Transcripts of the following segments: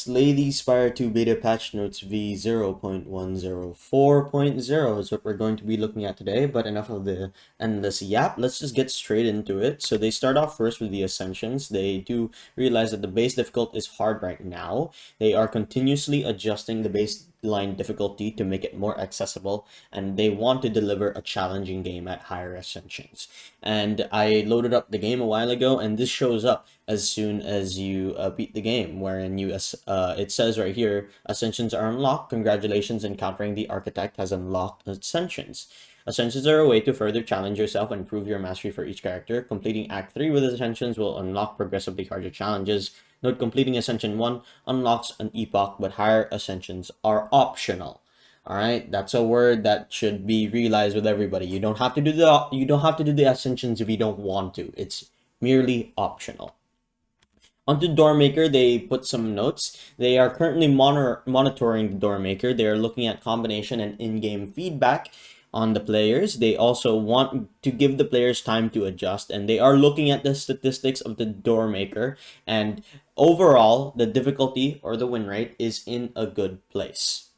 Slay the Spire 2 beta patch notes v0.104.0 is what we're going to be looking at today, but enough of the endless yap. Let's just get straight into it. So they start off first with the Ascensions. They do realize that the base difficult is hard right now. They are continuously adjusting the baseline difficulty to make it more accessible, and they want to deliver a challenging game at higher Ascensions. And I loaded up the game a while ago, and this shows up as soon as you beat the game, wherein it says right here, Ascensions are unlocked. Congratulations, encountering the Architect has unlocked Ascensions. Ascensions are a way to further challenge yourself and improve your mastery for each character. Completing Act 3 with Ascensions will unlock progressively harder challenges. Note, completing Ascension 1 unlocks an epoch, but higher Ascensions are optional. All right, that's a word that should be realized with everybody. You don't have to do the Ascensions if you don't want to. It's merely optional. Onto Doormaker, they put some notes. They are currently monitoring the Doormaker. They are looking at combination and in-game feedback on the players. They also want to give the players time to adjust, and they are looking at the statistics of the Doormaker, and overall, the difficulty or the win rate is in a good place.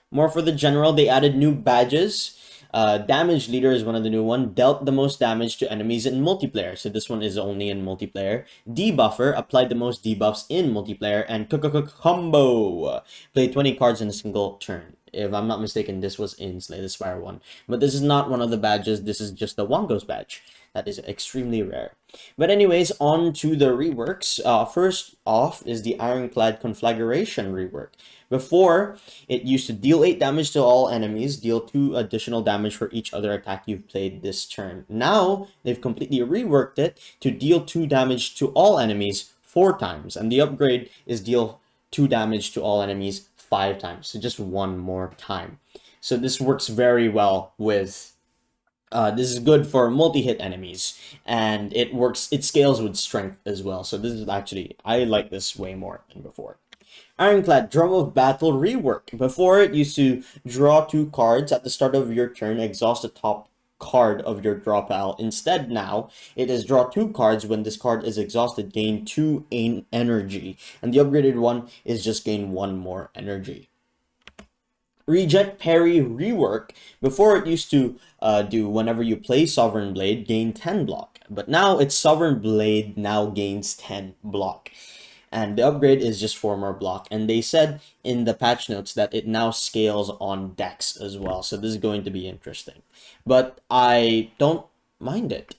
More for the general, they added new badges. Damage Leader is one of the new one. Dealt the most damage to enemies in multiplayer. So this one is only in multiplayer. Debuffer applied the most debuffs in multiplayer. And Combo played 20 cards in a single turn. If I'm not mistaken, this was in Slay the Spire 1. But this is not one of the badges. This is just the Wongos badge. That is extremely rare. But anyways, on to the reworks. First off is the Ironclad Conflagration rework. Before, it used to deal 8 damage to all enemies, deal 2 additional damage for each other attack you've played this turn. Now, they've completely reworked it to deal 2 damage to all enemies 4 times. And the upgrade is deal 2 damage to all enemies 5 times. So just 1 more time. So this works very well with... this is good for multi-hit enemies, and it scales with strength as well. So this is actually, I like this way more than before. Ironclad Drum of Battle rework. Before, it used to draw 2 cards at the start of your turn, exhaust the top card of your draw pile. Instead, now, it is draw 2 cards. When this card is exhausted, gain 2 energy. And the upgraded one is just gain 1 more energy. Reject Parry rework. Before, it used to do whenever you play Sovereign Blade, gain 10 block. But now it's Sovereign Blade now gains 10 block. And the upgrade is just 4 more block. And they said in the patch notes that it now scales on decks as well. So this is going to be interesting. But I don't mind it.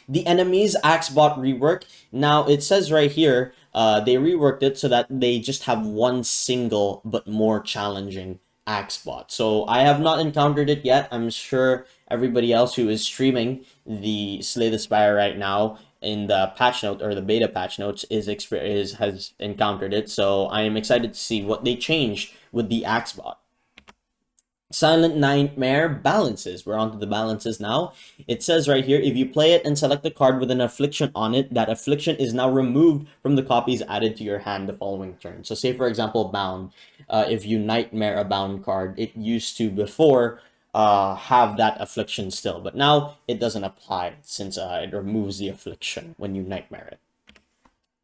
The enemies Axebot rework. Now it says right here, they reworked it so that they just have 1 single but more challenging Axebot. So I have not encountered it yet. I'm sure everybody else who is streaming the Slay the Spire right now in the patch note or the beta patch notes has encountered it. So I am excited to see what they changed with the Axebot. Silent Nightmare balances. We're on to the balances now. It says right here, if you play it and select a card with an affliction on it, that affliction is now removed from the copies added to your hand the following turn. So say, for example, Bound. If you Nightmare a Bound card, it used to before have that affliction still. But now it doesn't apply since it removes the affliction when you Nightmare it.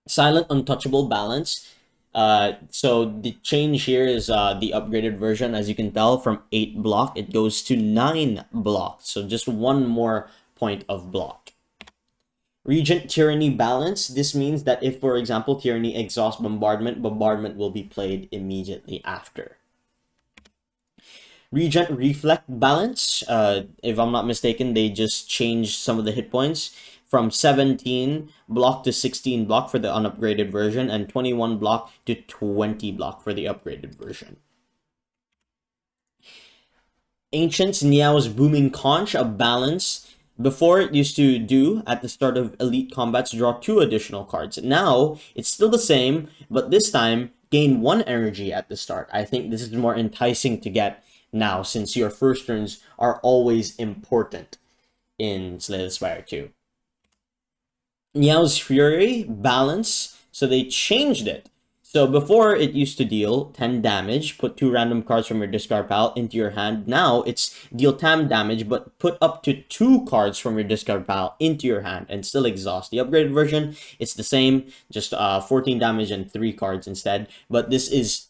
Silent Untouchable balance. So the change here is the upgraded version. As you can tell, from 8 block, it goes to 9 block. So just 1 more point of block. Regent Tyranny balance. This means that if, for example, Tyranny exhausts Bombardment, Bombardment will be played immediately after. Regent Reflect balance. If I'm not mistaken, they just changed some of the hit points from 17 block to 16 block for the unupgraded version, and 21 block to 20 block for the upgraded version. Ancients Niao's Booming Conch, a balance. Before, it used to do, at the start of Elite Combats, draw 2 additional cards. Now, it's still the same, but this time, gain 1 energy at the start. I think this is more enticing to get now, since your first turns are always important in Slay the Spire 2. Niao's Fury balance. So they changed it. So before it used to deal 10 damage, put 2 random cards from your discard pile into your hand. Now it's deal 10 damage, but put up to 2 cards from your discard pile into your hand and still exhaust. The upgraded version, it's the same, just 14 damage and 3 cards instead. But this is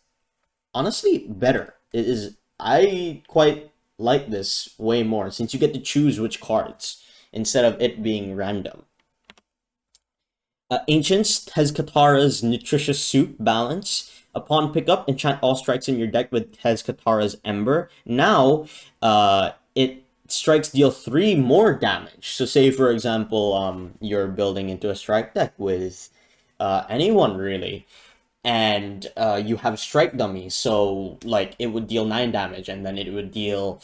honestly better. It is, I quite like this way more since you get to choose which cards instead of it being random. Ancients has Katara's nutritious soup balance. Upon pickup, enchant all strikes in your deck with Hez Katara's Ember. Now, it strikes deal 3 more damage. So say, for example, you're building into a strike deck with anyone, really, and you have strike dummies, so like it would deal 9 damage and then it would deal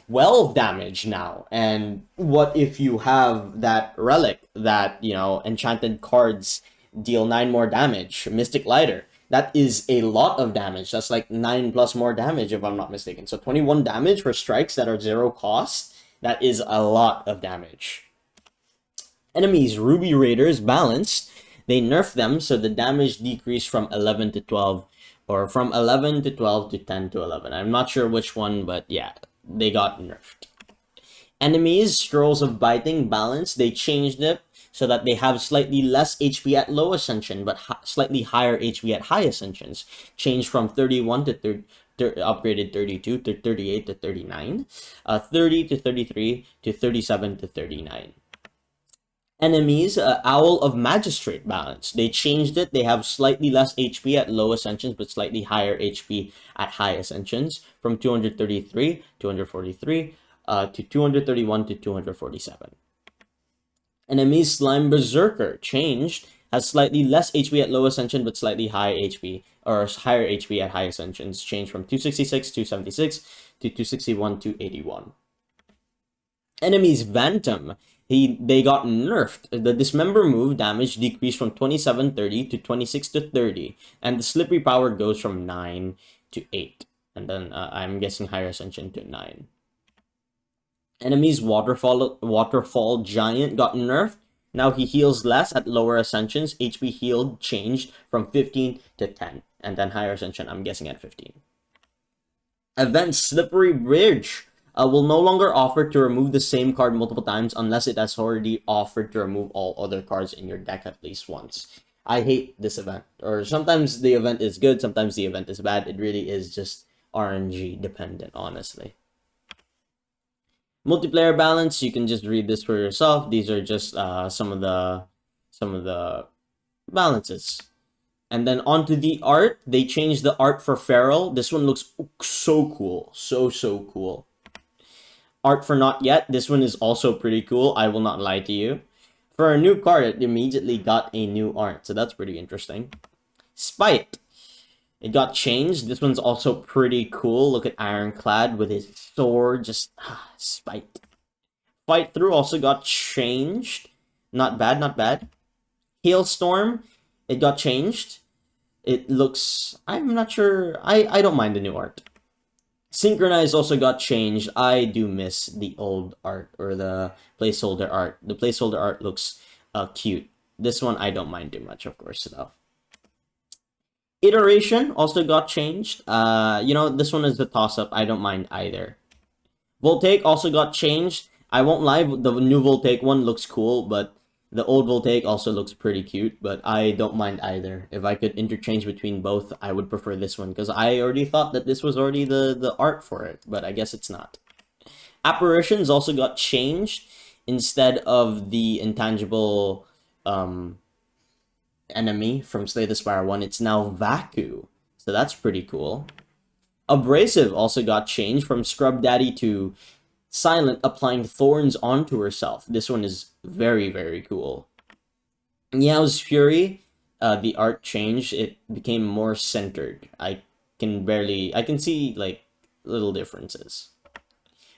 12 damage now. And what if you have that relic that, you know, enchanted cards deal 9 more damage, Mystic Lighter? That is a lot of damage. That's like 9 plus more damage if I'm not mistaken. So 21 damage for strikes that are 0 cost. That is a lot of damage. Enemies, Ruby Raiders, balanced. They nerfed them, so the damage decreased from 11 to 12, or from 11 to 12 to 10 to 11. I'm not sure which one, but yeah, they got nerfed. Enemies, Scrolls of Biting, balanced. They changed it so that they have slightly less HP at low ascension, but slightly higher HP at high ascensions. Changed from 31 to 30. Upgraded 32 to 38 to 39, 30 to 33 to 37 to 39. Enemies, Owl of Magistrate balance. They changed it. They have slightly less HP at low ascensions, but slightly higher HP at high ascensions, from 233, 243, to 231 to 247. Enemies, Slime Berserker changed. Has slightly less HP at low ascension, but slightly high HP, or higher HP at high ascensions. Changed from 266, 276 to 261, 281. Enemies, Phantom. They got nerfed. The Dismember move damage decreased from 2730 to 26 to 30, and the Slippery Power goes from 9 to 8, and then I'm guessing higher ascension to 9. Enemies, Waterfall Giant got nerfed. Now he heals less at lower ascensions. HP healed changed from 15 to 10, and then higher ascension I'm guessing at 15. Event, Slippery Bridge. Will no longer offer to remove the same card multiple times unless it has already offered to remove all other cards in your deck at least once. I hate this event. Or sometimes the event is good, sometimes the event is bad. It really is just RNG dependent, honestly. Multiplayer balance, you can just read this for yourself. These are just some of the balances. And then onto the art, they changed the art for Feral. This one looks so cool, so cool. Art for Not Yet, this one is also pretty cool, I will not lie to you. For a new card, it immediately got a new art, so that's pretty interesting. Spite, it got changed. This one's also pretty cool. Look at Ironclad with his sword, just Spite. Fight Through also got changed. Not bad, not bad. Hailstorm, it got changed. It looks, I'm not sure, I don't mind the new art. Synchronize also got changed. I do miss the old art, or the placeholder art. The placeholder art looks cute. This one I don't mind too much, of course, though. Iteration also got changed. You know, this one is a toss-up. I don't mind either. Voltaic also got changed. I won't lie, the new Voltaic one looks cool, but the old Voltaic also looks pretty cute, but I don't mind either. If I could interchange between both, I would prefer this one, because I already thought that this was already the art for it, but I guess it's not. Apparitions also got changed. Instead of the intangible enemy from Slay the Spire 1, it's now Vaku. So that's pretty cool. Abrasive also got changed from Scrub Daddy to Silent, applying thorns onto herself. This one is very cool. Meow's Fury, the art changed. It became more centered. I can see like little differences.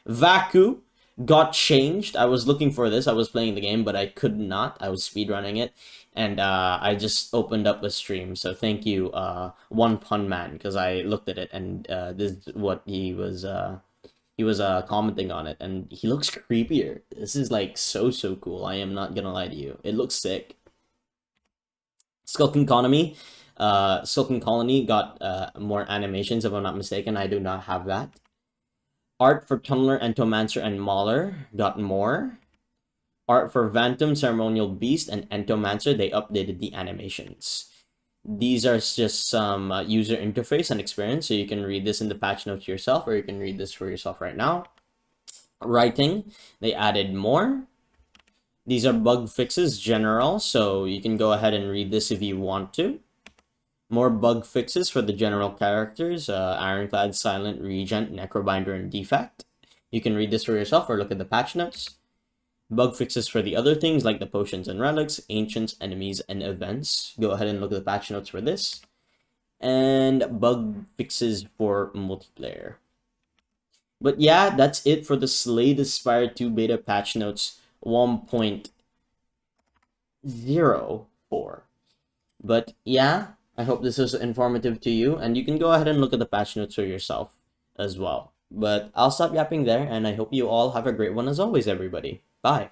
Vaku got changed. I was looking for this. I was playing the game, but I could not. I was speedrunning it, and I just opened up a stream. So thank you, One Pun Man, because I looked at it, and this is what he was commenting on it, and he looks creepier. This is like so cool. I am not gonna lie to you. It looks sick. Skulking Economy. Silken Colony got more animations, if I'm not mistaken. I do not have that. Art for Tunneler, Entomancer, and Mauler got more. Art for Phantom, Ceremonial Beast, and Entomancer, they updated the animations. These are just some user interface and experience, so you can read this in the patch notes yourself, or you can read this for yourself right now. Writing, they added more. These are bug fixes general, so you can go ahead and read this if you want to. More bug fixes for the general characters, Ironclad, Silent, Regent, Necrobinder, and Defect. You can read this for yourself or look at the patch notes. Bug fixes for the other things like the potions and relics, ancients, enemies, and events. Go ahead and look at the patch notes for this. And bug fixes for multiplayer. But yeah, that's it for the Slay the Spire 2 beta patch notes 1.04. But yeah, I hope this was informative to you, and you can go ahead and look at the patch notes for yourself as well. But I'll stop yapping there, and I hope you all have a great one as always, everybody. Bye.